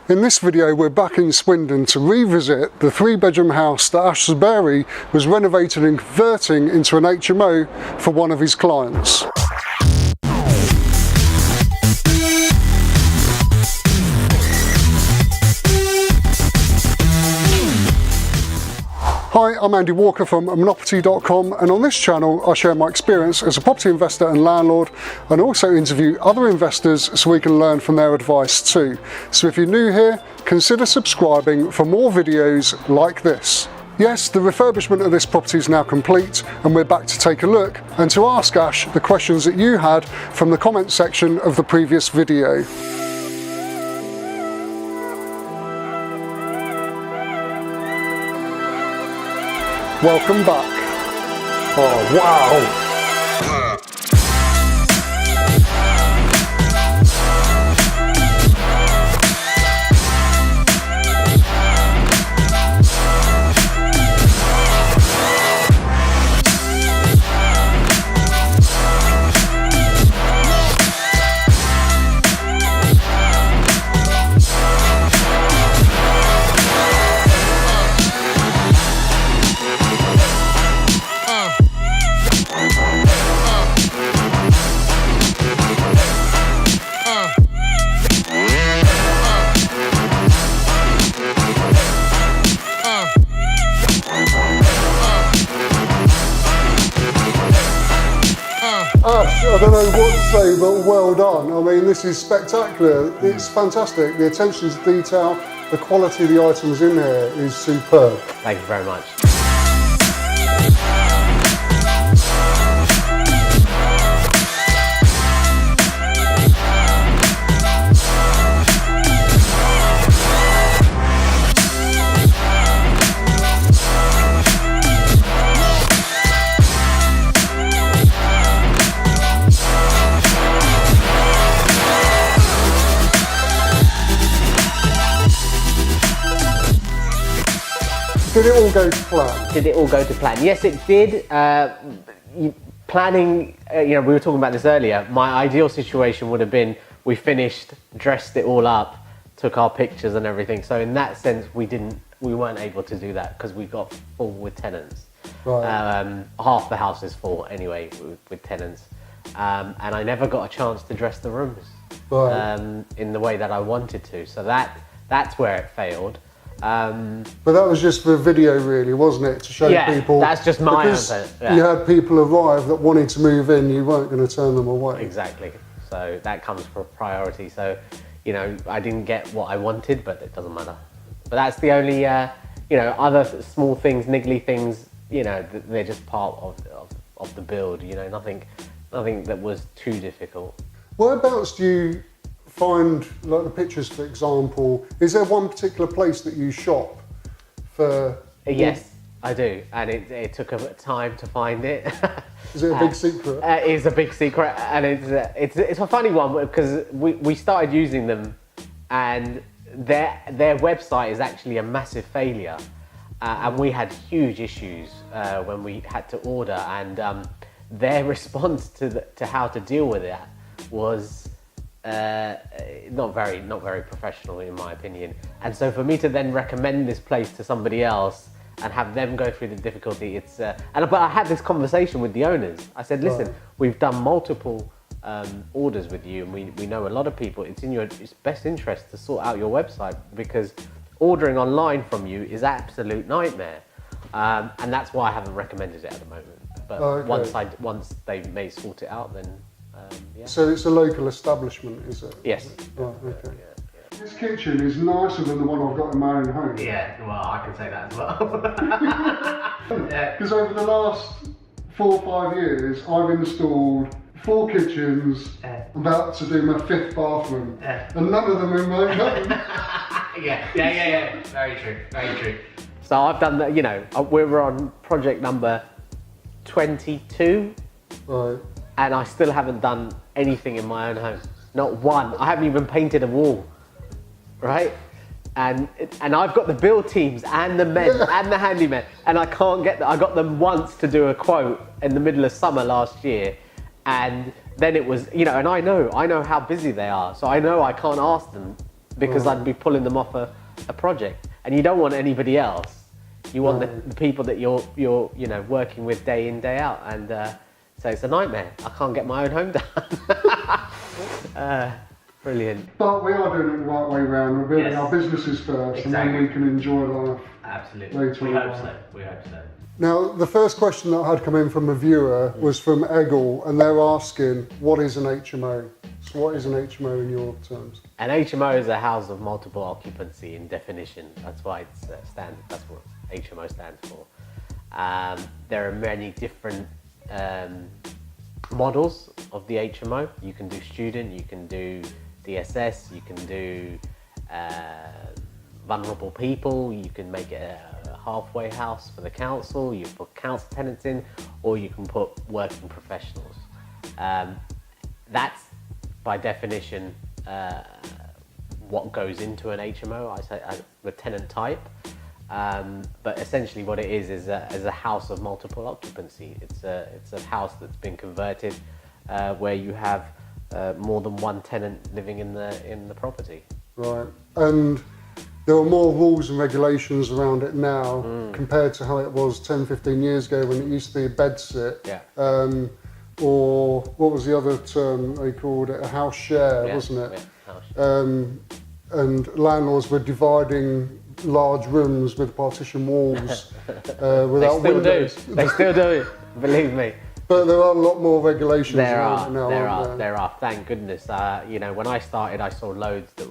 In this video we're back in Swindon to revisit the 3-bedroom house that Ash Saberi was renovating and converting into an HMO for one of his clients. Hi, I'm Andy Walker from Monoperty.com, and on this channel I share my experience as a property investor and landlord, and also interview other investors so we can learn from their advice too. So if you're new here, consider subscribing for more videos like this. Yes, the refurbishment of this property is now complete, and we're back to take a look and to ask Ash the questions that you had from the comment section of the previous video. Welcome back. Oh, wow. Ash, I don't know what to say, but well done. I mean, this is spectacular. It's fantastic. The attention to detail, the quality of the items in here is superb. Thank you very much. Did it all go to plan? Did it all go to plan? Yes, it did. Planning, we were talking about this earlier. My ideal situation would have been we finished, dressed it all up, took our pictures and everything. So in that sense, we weren't able to do that because we got full with tenants. Right. Half the house is full anyway with tenants, and I never got a chance to dress the rooms in the way that I wanted to. So that's where it failed. But that was just for video really, wasn't it? To show people. That's just my because answer. Yeah. You had people arrive that wanted to move in, you weren't going to turn them away. Exactly. So that comes for priority. So, I didn't get what I wanted, but it doesn't matter. But that's the only, other small things, niggly things, they're just part of the build, nothing that was too difficult. Whereabouts do you find, like the pictures for example, is there one particular place that you shop for? Yes, I do, and it took a time to find it. Is it a big secret? It is a big secret, and it's a funny one because we started using them, and their website is actually a massive failure, and we had huge issues when we had to order, and their response to how to deal with it was not very professional in my opinion. And so for me to then recommend this place to somebody else and have them go through the difficulty, but I had this conversation with the owners. I said, listen, we've done multiple orders with you, and we know a lot of people. It's in your best interest to sort out your website because ordering online from you is absolute nightmare, and that's why I haven't recommended it at the moment. But once they may sort it out, then yeah. So it's a local establishment, is it? Yes. Right, okay. Yeah. This kitchen is nicer than the one I've got in my own home. Yeah, well, I can say that as well. Because over the last 4 or 5 years, I've installed 4 kitchens, about to do my 5th bathroom, and none of them in my own home. Yeah. Very true. So I've done that, we're on project number 22. Right. And I still haven't done anything in my own home. Not one. I haven't even painted a wall, right? And I've got the build teams and the men and the handymen, and I can't get that. I got them once to do a quote in the middle of summer last year, and then it was, and I know how busy they are, so I know I can't ask them because I'd be pulling them off a project, and you don't want anybody else. You want the people that you're working with day in, day out, and so it's a nightmare. I can't get my own home done. Brilliant. But we are doing it the right way round. We're building our businesses first, and then we can enjoy life. Absolutely. Later We on. hope so. We hope so. Now, the first question that I had come in from a viewer was from Eggle, and they're asking, what is an HMO? So what is an HMO in your terms? An HMO is a house of multiple occupancy in definition. That's why it's standard. That's what HMO stands for. There are many different models of the HMO. You can do student, you can do DSS, you can do vulnerable people, you can make it a halfway house for the council, you put council tenants in, or you can put working professionals. That's by definition what goes into an HMO. I say the tenant type, but essentially what it is a house of multiple occupancy. It's a house that's been converted where you have more than one tenant living in the property. Right, and there are more rules and regulations around it now compared to how it was 10, 15 years ago when it used to be a bed sit. Yeah. Or what was the other term they called it? A house share, wasn't it? Yeah, house share. And landlords were dividing large rooms with partition walls without windows. They still do, believe me. But there are a lot more regulations around it now. There are. Thank goodness. When I started, I saw loads that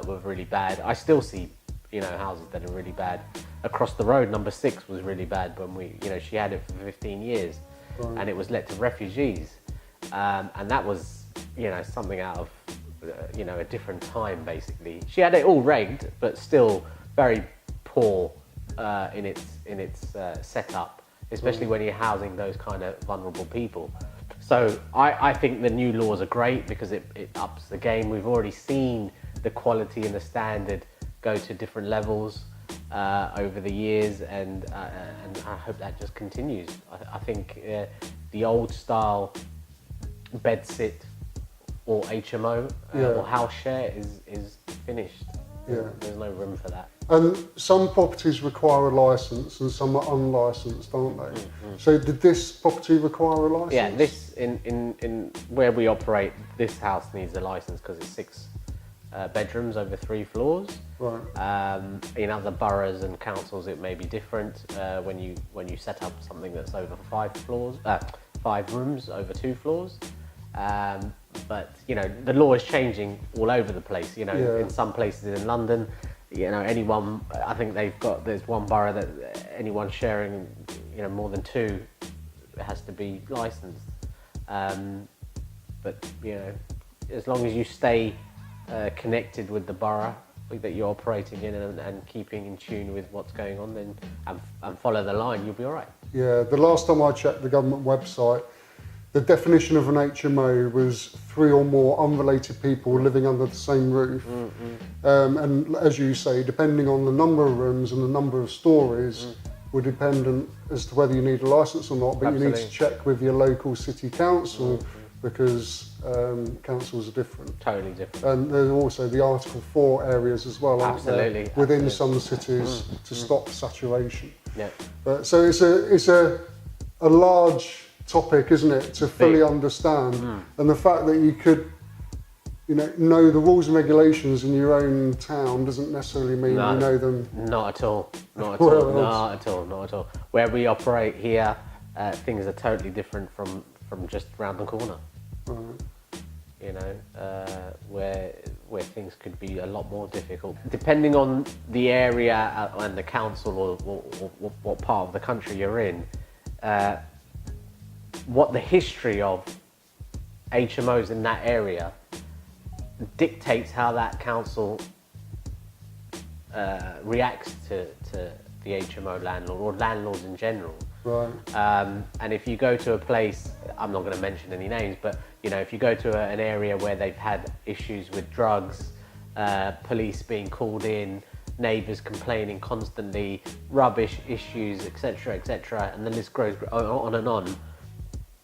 were really bad. I still see, houses that are really bad. Across the road, number 6 was really bad when she had it for 15 years, and it was let to refugees, and that was, something out of, a different time basically. She had it all regged, but still very poor in its setup, especially when you're housing those kind of vulnerable people. So I think the new laws are great because it ups the game. We've already seen the quality and the standard go to different levels over the years, and I hope that just continues. I think the old style bed sit or HMO or house share is finished. Yeah. There's no room for that. And some properties require a licence and some are unlicensed, aren't they? So did this property require a licence? Yeah, this in where we operate, this house needs a licence because it's 6 bedrooms over 3 floors. Right. In other boroughs and councils, it may be different when you set up something that's over 5 floors, 5 rooms over 2 floors. But the law is changing all over the place. In some places in London, anyone. I think there's one borough that anyone sharing, more than 2, has to be licensed. But as long as you stay connected with the borough that you're operating in and keeping in tune with what's going on, then and follow the line, you'll be all right. Yeah, the last time I checked the government website, the definition of an HMO was 3 or more unrelated people living under the same roof. And as you say, depending on the number of rooms and the number of stories, will depend as to whether you need a licence or not. But Absolutely. You need to check with your local city council because councils are different. Totally different. And there's also the Article 4 areas as well, aren't there, within some cities to stop saturation. Yeah. But so it's a large topic, isn't it, to fully understand, and the fact that you could know the rules and regulations in your own town doesn't necessarily mean you know them. Not at all. Not at all. Not at all. Where we operate here, things are totally different from just round the corner. Where things could be a lot more difficult, depending on the area and the council or what part of the country you're in. What the history of HMOs in that area dictates how that council reacts to the HMO landlord or landlords in general. Right. And if you go to a place, I'm not going to mention any names, but if you go to an area where they've had issues with drugs, police being called in, neighbours complaining constantly, rubbish issues, etc., and the list goes on and on.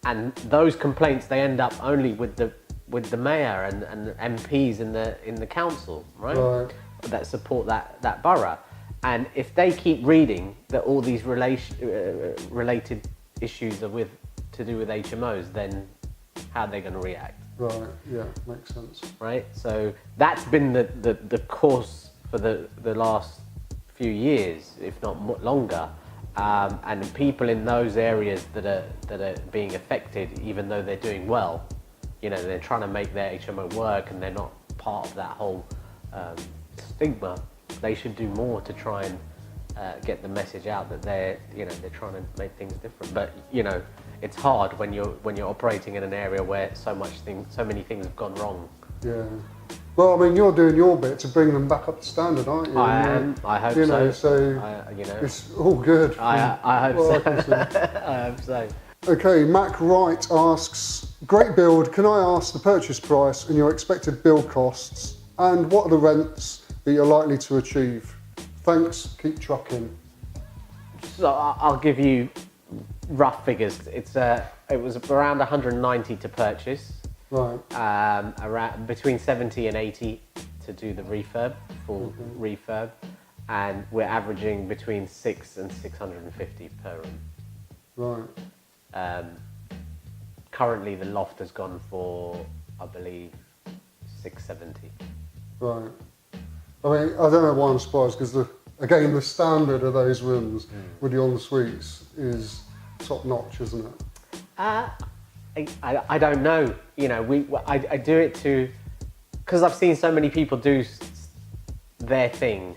And those complaints, they end up only with the with the mayor and MPs in the council, right? That support that borough. And if they keep reading that all these related issues are to do with HMOs, then how are they going to react? Right, yeah, makes sense. Right, so that's been the course for the last few years, if not longer. And people in those areas that are being affected, even though they're doing well, you know, they're trying to make their HMO work and they're not part of that whole stigma. They should do more to try and get the message out that they're trying to make things different. But you know, it's hard when you're operating in an area where so many things have gone wrong. Yeah. Well, I mean, you're doing your bit to bring them back up to standard, aren't you? I am. I hope so. It's all good. I hope so. I hope so. Okay, Mac Wright asks, great build. Can I ask the purchase price and your expected build costs, and what are the rents that you're likely to achieve? Thanks. Keep trucking. So I'll give you rough figures. It was around 190 to purchase. Right. Around between 70 and 80 to do the refurb, full refurb, and we're averaging between 6 and 650 per room. Right. Currently, the loft has gone for, I believe, 670. Right. I mean, I don't know why I'm surprised, because again, the standard of those rooms with the en-suites is top notch, isn't it? I don't know. You know, I do it because I've seen so many people do their thing,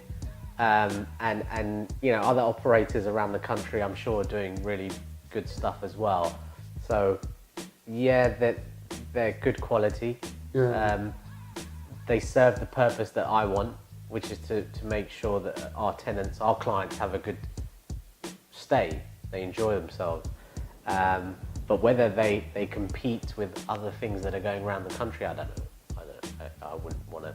and you know, other operators around the country, I'm sure, are doing really good stuff as well. So yeah, they're good quality. Yeah. They serve the purpose that I want, which is to make sure that our tenants, our clients, have a good stay. They enjoy themselves. But whether they compete with other things that are going around the country, I don't know. I wouldn't want to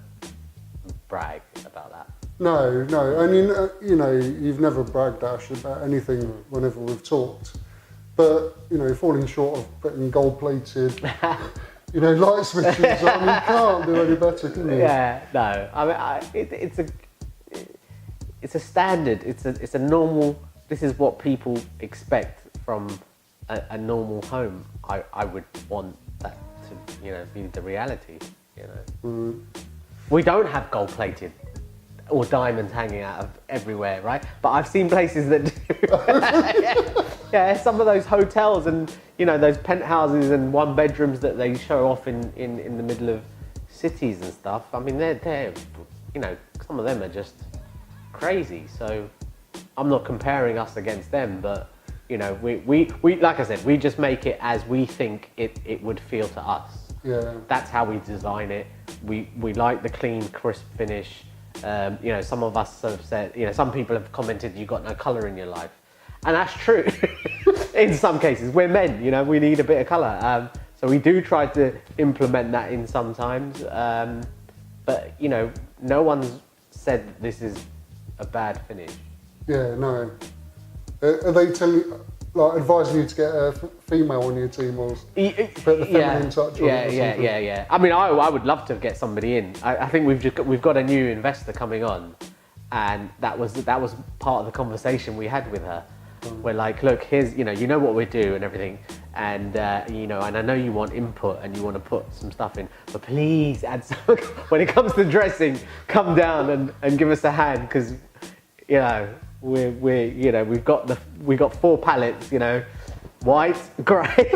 brag about that. No, and you know, you've never bragged, Ash, about anything whenever we've talked. But you know, falling short of putting gold-plated, you know, light switches on, you can't do any better, can you? Yeah, no. I mean, it's a standard. It's a normal. This is what people expect from a normal home. I would want that to, you know, be the reality. You know, we don't have gold plated or diamonds hanging out of everywhere, right? But I've seen places that do. Yeah, some of those hotels and, you know, those penthouses and one bedrooms that they show off in the middle of cities and stuff. I mean, they're you know, some of them are just crazy. So I'm not comparing us against them, but you know, we like I said, we just make it as we think it would feel to us. Yeah. That's how we design it. We like the clean, crisp finish. You know, some of us have said, you know, some people have commented, you've got no colour in your life. And that's true. In some cases, we're men, you know, we need a bit of colour. So we do try to implement that in sometimes. But, you know, no one's said this is a bad finish. Yeah, no. Are they advising you to get a female on your team, or put the feminine touch on it or something? Yeah. I mean, I would love to get somebody in. I think we've got a new investor coming on, and that was part of the conversation we had with her. We're like, look, here's, you know what we do and everything, and you know, and I know you want input and you want to put some stuff in, but please add some. When it comes to dressing, come down and give us a hand, because you know we're you know, we've got 4 palettes, you know, white, grey,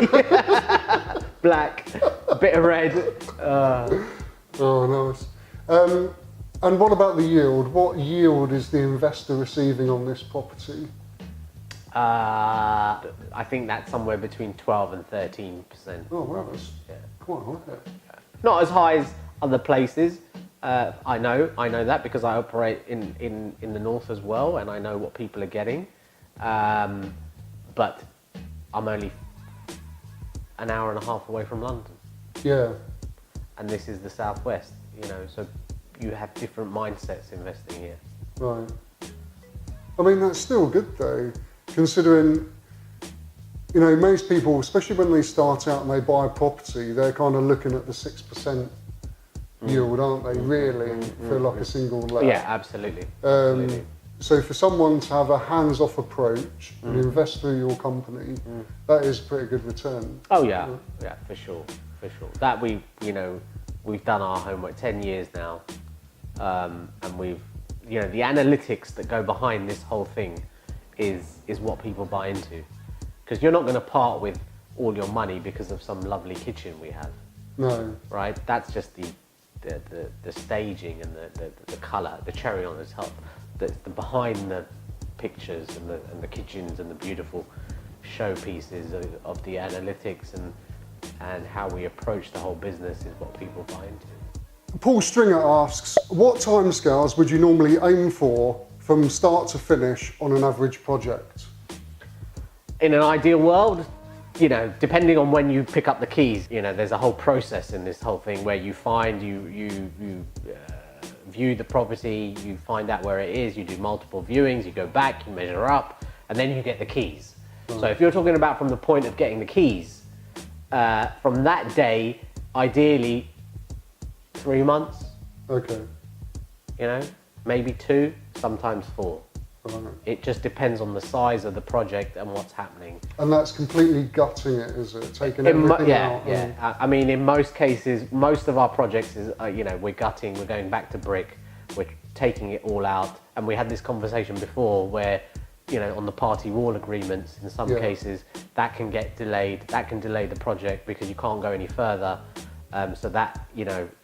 black, a bit of red. Oh, nice. And what about the yield? What yield is the investor receiving on this property? I think that's somewhere between 12 and 13%. Oh, wow, that's quite high. Not as high as other places. I know that because I operate in the north as well, and I know what people are getting. But I'm only an hour and a half away from London. Yeah. And this is the southwest, you know, so you have different mindsets investing here. Right. I mean, that's still good though, considering you know, most people, especially when they start out and they buy a property, they're kind of looking at the 6% yield, aren't they, really, for like a single let? Yeah, absolutely. Absolutely. So for someone to have a hands-off approach and invest through your company, that is a pretty good return. Oh yeah, yeah, for sure. That we've done our homework 10 years now, and we've, the analytics that go behind this whole thing is what people buy into, because you're not going to part with all your money because of some lovely kitchen we have. No. Right? That's just the staging and the colour, the cherry on the top. The behind the pictures and the kitchens and the beautiful showpieces of the analytics and how we approach the whole business is what people buy into. Paul Stringer asks, what timescales would you normally aim for from start to finish on an average project? In an ideal world, depending on when you pick up the keys, there's a whole process in this whole thing where you find, you view the property, you find out where it is, you do multiple viewings, you go back, you measure up, and then you get the keys. So if you're talking about from the point of getting the keys, from that day, ideally 3 months. Okay. Maybe 2, sometimes 4. Right. It just depends on the size of the project and what's happening. And that's completely gutting it, is it? Taking everything out? Yeah. I mean, in most cases, most of our projects is, we're gutting, we're going back to brick, we're taking it all out. And we had this conversation before where, on the party wall agreements, in some cases, that can get delayed, that can delay the project because you can't go any further. So that,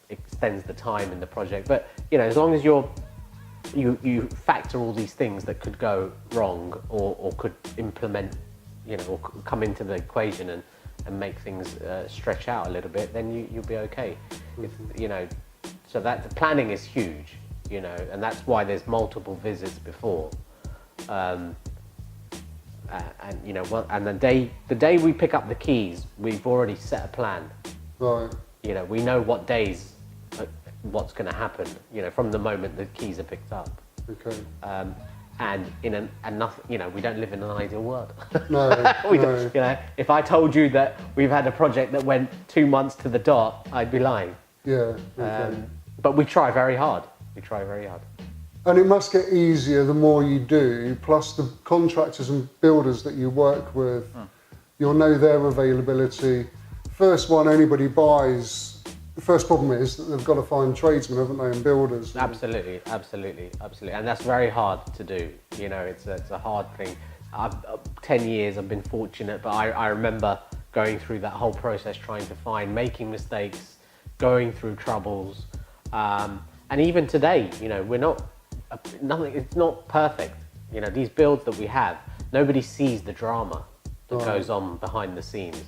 extends the time in the project. But, as long as you factor all these things that could go wrong or could implement, or come into the equation and make things stretch out a little bit, then you'll be okay. So that the planning is huge, and that's why there's multiple visits before. And the day we pick up the keys, we've already set a plan. Right. We know what days, what's going to happen, from the moment the keys are picked up. Okay. And nothing, we don't live in an ideal world. No. Don't, if I told you that we've had a project that went 2 months to the dot, I'd be lying. Yeah. Okay. But we try very hard. And it must get easier the more you do, plus the contractors and builders that you work with, you'll know their availability. First one anybody buys, the first problem is that they've got to find tradesmen, haven't they, and builders. Absolutely. And that's very hard to do. It's a hard thing. 10 years I've been fortunate, but I remember going through that whole process, trying to making mistakes, going through troubles. And even today, it's not perfect. These builds that we have, nobody sees the drama that goes on behind the scenes,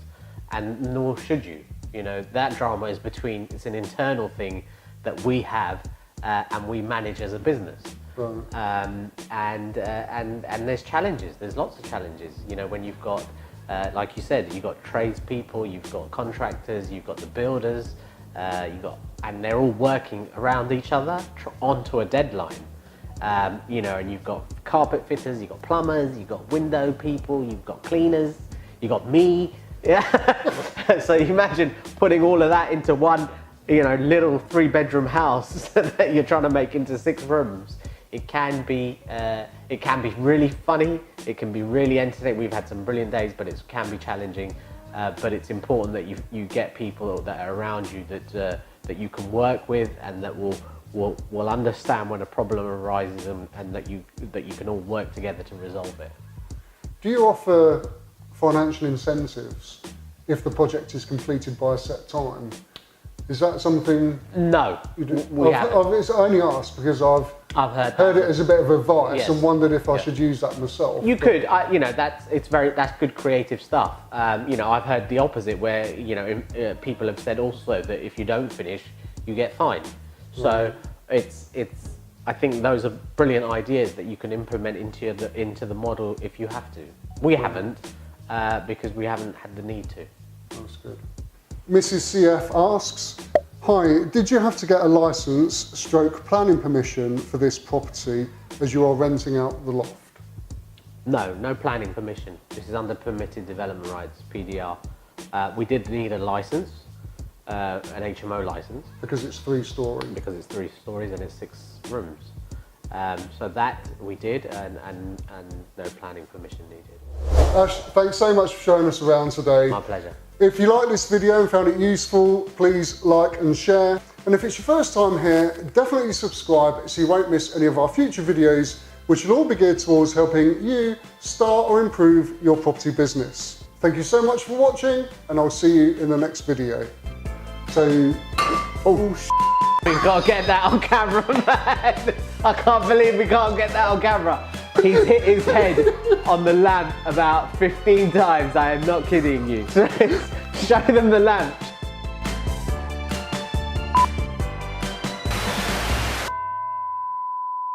and nor should you. That drama is it's an internal thing that we have and we manage as a business. Right. And there's challenges. There's lots of challenges. When you've got, like you said, you've got tradespeople, you've got contractors, you've got the builders, and they're all working around each other onto a deadline. And you've got carpet fitters, you've got plumbers, you've got window people, you've got cleaners, you've got me. Yeah. So you imagine putting all of that into one, little 3-bedroom house that you're trying to make into 6 rooms. It can be really funny. It can be really entertaining. We've had some brilliant days, but it can be challenging. But it's important that you get people that are around you that you can work with and that will understand when a problem arises and that you can all work together to resolve it. Do you offer financial incentives if the project is completed by a set time? Is that something? No, we haven't. It's only asked because I've heard it as a bit of advice and wondered if I should use that myself. You could, that's good creative stuff. I've heard the opposite where people have said also that if you don't finish, you get fined. So I think those are brilliant ideas that you can implement into the model if you have to. We haven't. Because we haven't had the need to. That's good. Mrs. CF asks, hi, did you have to get a license/planning permission for this property as you are renting out the loft? No planning permission. This is under permitted development rights, PDR. We did need a license, an HMO license. Because it's 3 stories. Because it's 3 stories and it's 6 rooms. So that we did, and no planning permission needed. Ash, thanks so much for showing us around today. My pleasure. If you like this video and found it useful, please like and share. And if it's your first time here, definitely subscribe so you won't miss any of our future videos, which will all be geared towards helping you start or improve your property business. Thank you so much for watching, and I'll see you in the next video. So, We've got to get that on camera, man. I can't believe we can't get that on camera. He's hit his head on the lamp about 15 times. I am not kidding you. Show them the lamp.